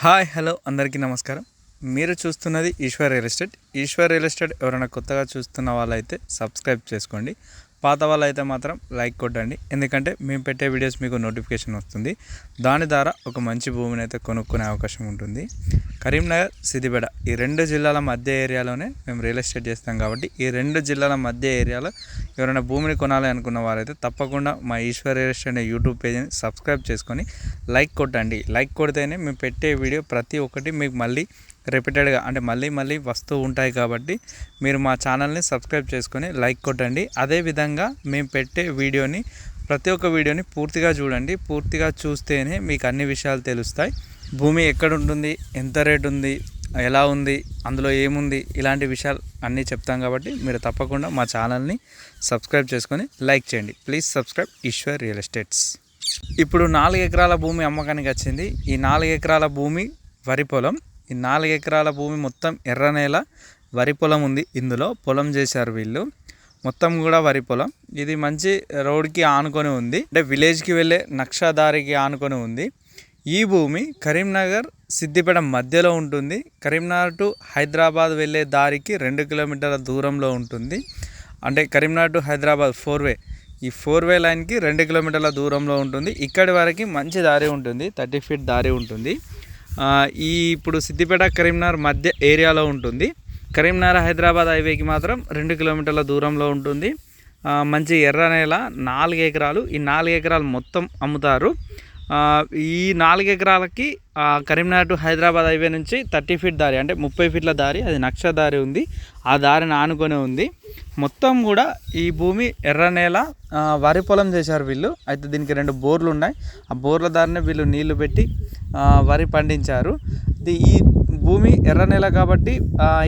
Hi hello అందరికీ నమస్కారం. మీరు చూస్తున్నది Eshwar real estate. Eshwar real estate ఎవరైనా కొత్తగా చూస్తున్న వాళ్ళైతే సబ్స్క్రైబ్ చేసుకోండి. పాత వాళ్ళైతే మాత్రం లైక్ కొట్టండి, ఎందుకంటే మేము పెట్టే వీడియోస్ మీకు నోటిఫికేషన్ వస్తుంది. దాని ద్వారా ఒక మంచి భూమిని అయితే కొనుక్కునే అవకాశం ఉంటుంది. కరీంనగర్, సిద్దిపేట ఈ రెండు జిల్లాల మధ్య ఏరియాలోనే మేము రియల్ ఎస్టేట్ చేస్తాం కాబట్టి ఈ రెండు జిల్లాల మధ్య ఏరియాలో ఎవరైనా భూమిని కొనాలి అనుకున్న వారైతే తప్పకుండా మా ఈశ్వర్ రియల్ ఎస్టేట్ అనే యూట్యూబ్ పేజ్ని సబ్స్క్రైబ్ చేసుకొని లైక్ కొట్టండి. లైక్ కొడితేనే మేము పెట్టే వీడియో ప్రతి ఒక్కటి మీకు మళ్ళీ రిపీటెడ్గా అంటే మళ్ళీ వస్తూ ఉంటాయి. కాబట్టి మీరు మా ఛానల్ని సబ్స్క్రైబ్ చేసుకొని లైక్ కొట్టండి. అదేవిధంగా మేము పెట్టే వీడియోని ప్రతి ఒక్క వీడియోని పూర్తిగా చూడండి. పూర్తిగా చూస్తేనే మీకు అన్ని విషయాలు తెలుస్తాయి. భూమి ఎక్కడ ఉంటుంది, ఎంత రేట్ ఉంది, ఎలా ఉంది, అందులో ఏముంది, ఇలాంటి విషయాలు అన్నీ చెప్తాం. కాబట్టి మీరు తప్పకుండా మా ఛానల్ని సబ్స్క్రైబ్ చేసుకొని లైక్ చేయండి. Please subscribe Eshwar real estates. ఇప్పుడు 4 ఎకరాల భూమి అమ్మకానికి వచ్చింది. ఈ 4 ఎకరాల భూమి వరి పొలం. ఈ 4 ఎకరాల భూమి మొత్తం ఎర్ర నేల వరి పొలం ఉంది. ఇందులో పొలం చేశారు వీళ్ళు, మొత్తం కూడా వరి పొలం. ఇది మంచి రోడ్కి ఆనుకొని ఉంది, అంటే విలేజ్కి వెళ్ళే నక్షదారికి ఆనుకొని ఉంది. ఈ భూమి కరీంనగర్, సిద్దిపేట మధ్యలో ఉంటుంది. కరీంనగర్ టు హైదరాబాద్ వెళ్ళే దారికి 2 కిలోమీటర్ల దూరంలో ఉంటుంది. అంటే కరీంనగర్ టు హైదరాబాద్ 4 ఈ 4 లైన్కి 2 కిలోమీటర్ల దూరంలో ఉంటుంది. ఇక్కడి వరకు మంచి దారి ఉంటుంది, 30 ఫీట్ దారి ఉంటుంది. ఇప్పుడు సిద్దిపేట కరీంనగర్ మధ్య ఏరియాలో ఉంటుంది. కరీంనగర్ హైదరాబాద్ హైవేకి మాత్రం 2 కిలోమీటర్ల దూరంలో ఉంటుంది. మంచి ఎర్ర నేల 4 ఎకరాలు. ఈ 4 ఎకరాలు మొత్తం అమ్ముతారు. ఈ 4 ఎకరాలకి కరీంనగర్ టు హైదరాబాద్ హైవే నుంచి 30 ఫీట్ దారి, అంటే 30 ఫీట్ల దారి, అది నక్ష దారి ఉంది. ఆ దారిని ఆనుకొని ఉంది. మొత్తం కూడా ఈ భూమి ఎర్ర నేల వరి పొలం చేశారు వీళ్ళు. అయితే దీనికి 2 బోర్లు ఉన్నాయి. ఆ బోర్ల దారినే వీళ్ళు నీళ్లు పెట్టి వరి పండించారు. ఈ భూమి ఎర్ర నేల కాబట్టి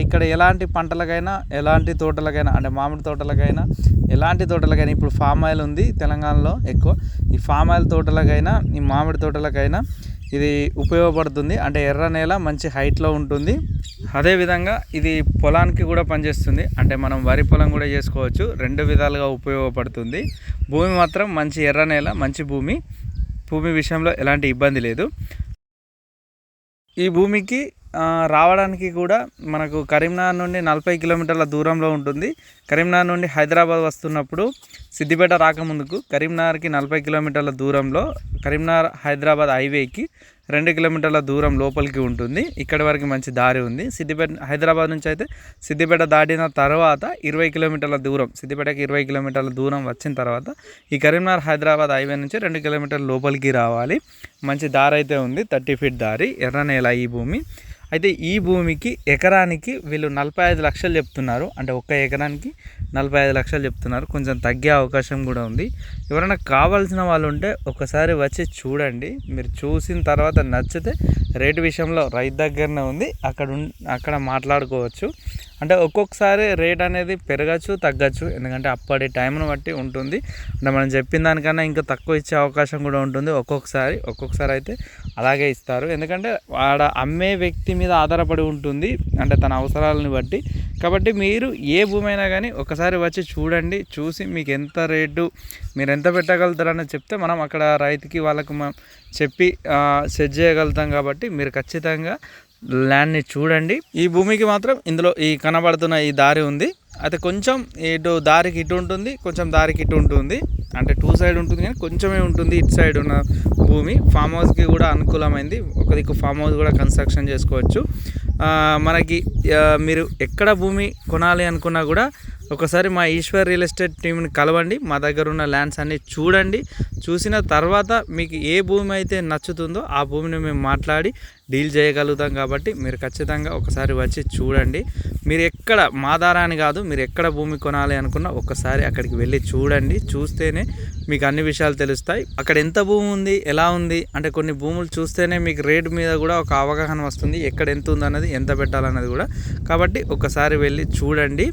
ఇక్కడ ఎలాంటి పంటలకైనా, ఎలాంటి తోటలకైనా, అంటే మామిడి తోటలకైనా, ఎలాంటి తోటలకైనా, ఇప్పుడు ఫామ్ ఆయిల్ ఉంది తెలంగాణలో ఎక్కువ, ఈ ఫామ్ ఆయిల్ తోటలకైనా, ఈ మామిడి తోటలకైనా ఇది ఉపయోగపడుతుంది. అంటే ఎర్ర నేల మంచి హైట్లో ఉంటుంది. అదేవిధంగా ఇది పొలానికి కూడా పనిచేస్తుంది, అంటే మనం వరి పొలం కూడా చేసుకోవచ్చు. 2 విధాలుగా ఉపయోగపడుతుంది. భూమి మాత్రం మంచి ఎర్ర నేల, మంచి భూమి. భూమి విషయంలో ఎలాంటి ఇబ్బంది లేదు. ఈ భూమికి రావడానికి కూడా మనకు కరీంనగర్ నుండి 40 కిలోమీటర్ల దూరంలో ఉంటుంది. కరీంనగర్ నుండి హైదరాబాద్ వస్తున్నప్పుడు సిద్దిపేట రాకముందుకు కరీంనగర్కి 40 కిలోమీటర్ల దూరంలో కరీంనగర్ హైదరాబాద్ హైవేకి 2 కిలోమీటర్ల దూరం లోపలికి ఉంటుంది. ఇక్కడి వరకు మంచి దారి ఉంది. హైదరాబాద్ నుంచి అయితే సిద్దిపేట దాటిన తర్వాత 20 కిలోమీటర్ల దూరం, సిద్దిపేటకి 20 కిలోమీటర్ల దూరం వచ్చిన తర్వాత ఈ కరీంనగర్ హైదరాబాద్ హైవే నుంచి 2 కిలోమీటర్ల లోపలికి రావాలి. మంచి దారి అయితే ఉంది, 30 ఫీట్ దారి, ఎర్ర నేల ఈ భూమి. అయితే ఈ భూమికి ఎకరానికి వీళ్ళు 45 లక్షలు చెప్తున్నారు. అంటే ఒక్క ఎకరానికి 45 లక్షలు చెప్తున్నారు. కొంచెం తగ్గే అవకాశం కూడా ఉంది. ఎవరైనా కావాల్సిన వాళ్ళు ఉంటే ఒకసారి వచ్చి చూడండి. మీరు చూసిన తర్వాత నచ్చితే రేటు విషయంలో రైతు దగ్గరనే ఉంది, అక్కడ మాట్లాడుకోవచ్చు. అంటే ఒక్కొక్కసారి రేట్ అనేది పెరగచ్చు, తగ్గచ్చు, ఎందుకంటే అప్పటి టైంను బట్టి ఉంటుంది. అంటే మనం చెప్పిన దానికన్నా ఇంకా తక్కువ ఇచ్చే అవకాశం కూడా ఉంటుంది. ఒక్కొక్కసారి అయితే అలాగే ఇస్తారు, ఎందుకంటే వాడ అమ్మే వ్యక్తి మీద ఆధారపడి ఉంటుంది, అంటే తన అవసరాలను బట్టి. కాబట్టి మీరు ఏ భూమి అయినా కానీ ఒకసారి వచ్చి చూడండి. చూసి మీకు ఎంత రేటు, మీరు ఎంత పెట్టగలుగుతారని చెప్తే మనం అక్కడ రైతుకి వాళ్ళకు చెప్పి సెట్ చేయగలుగుతాం. కాబట్టి మీరు ఖచ్చితంగా ల్యాండ్ని చూడండి. ఈ భూమికి మాత్రం ఇందులో ఈ కనబడుతున్న ఈ దారి ఉంది. అయితే కొంచెం ఇటు దారికి ఇటు ఉంటుంది, కొంచెం దారికి ఇటు ఉంటుంది. అంటే 2 సైడ్ ఉంటుంది, కానీ కొంచెమే ఉంటుంది ఇటు సైడ్ ఉన్న భూమి. ఫామ్ హౌస్కి కూడా అనుకూలమైంది. ఒక దిక్కు ఫామ్ హౌస్ కూడా కన్స్ట్రక్షన్ చేసుకోవచ్చు. మనకి మీరు ఎక్కడ భూమి కొనాలి అనుకున్నా కూడా ఒకసారి మా ఈశ్వర్ రియల్ ఎస్టేట్ టీంని కలవండి. మా దగ్గర ఉన్న ల్యాండ్స్ అన్నీ చూడండి. చూసిన తర్వాత మీకు ఏ భూమి అయితే నచ్చుతుందో ఆ భూమిని మేము మాట్లాడి డీల్ చేయగలుగుతాం. కాబట్టి మీరు ఖచ్చితంగా ఒకసారి వచ్చి చూడండి. మీరు ఎక్కడ మా ద్వారా అని కాదు, మీరు ఎక్కడ భూమి కొనాలి అనుకున్నా ఒకసారి అక్కడికి వెళ్ళి చూడండి. చూస్తేనే మీకు అన్ని విషయాలు తెలుస్తాయి. అక్కడ ఎంత భూమి ఉంది, ఎలా ఉంది, అంటే కొన్ని భూములు చూస్తేనే మీకు రేటు మీద కూడా ఒక అవగాహన వస్తుంది, ఎక్కడ ఎంత ఉందన్నది, ఎంత పెట్టాలన్నది కూడా. కాబట్టి ఒకసారి వెళ్ళి చూడండి.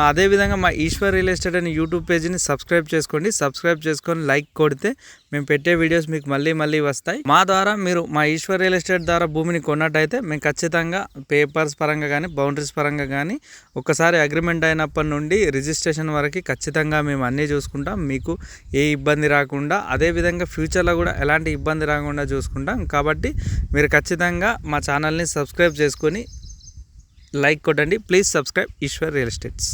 అదేవిధంగా మా ఈశ్వర్ రియల్ ఎస్టేట్ అనే యూట్యూబ్ పేజీని సబ్స్క్రైబ్ చేసుకోండి. సబ్స్క్రైబ్ చేసుకొని లైక్ కొడితే మేము పెట్టే వీడియోస్ మీకు మళ్ళీ వస్తాయి. మా ద్వారా మీరు మా ఈశ్వర్ రియల్ ఎస్టేట్ ద్వారా భూమిని కొన్నట్టయితే మేము ఖచ్చితంగా పేపర్స్ పరంగా కానీ బౌండరీస్ పరంగా కానీ ఒకసారి అగ్రిమెంట్ అయినప్పటి నుండి రిజిస్ట్రేషన్ వరకు ఖచ్చితంగా మేము అన్నీ చూసుకుంటాం. మీకు ఏ ఇబ్బంది రాకుండా, అదేవిధంగా ఫ్యూచర్లో కూడా ఎలాంటి ఇబ్బంది రాకుండా చూసుకుంటాం. కాబట్టి మీరు ఖచ్చితంగా మా ఛానల్ని సబ్స్క్రైబ్ చేసుకొని లైక్ కొట్టండి. Please subscribe Eshwar real estates.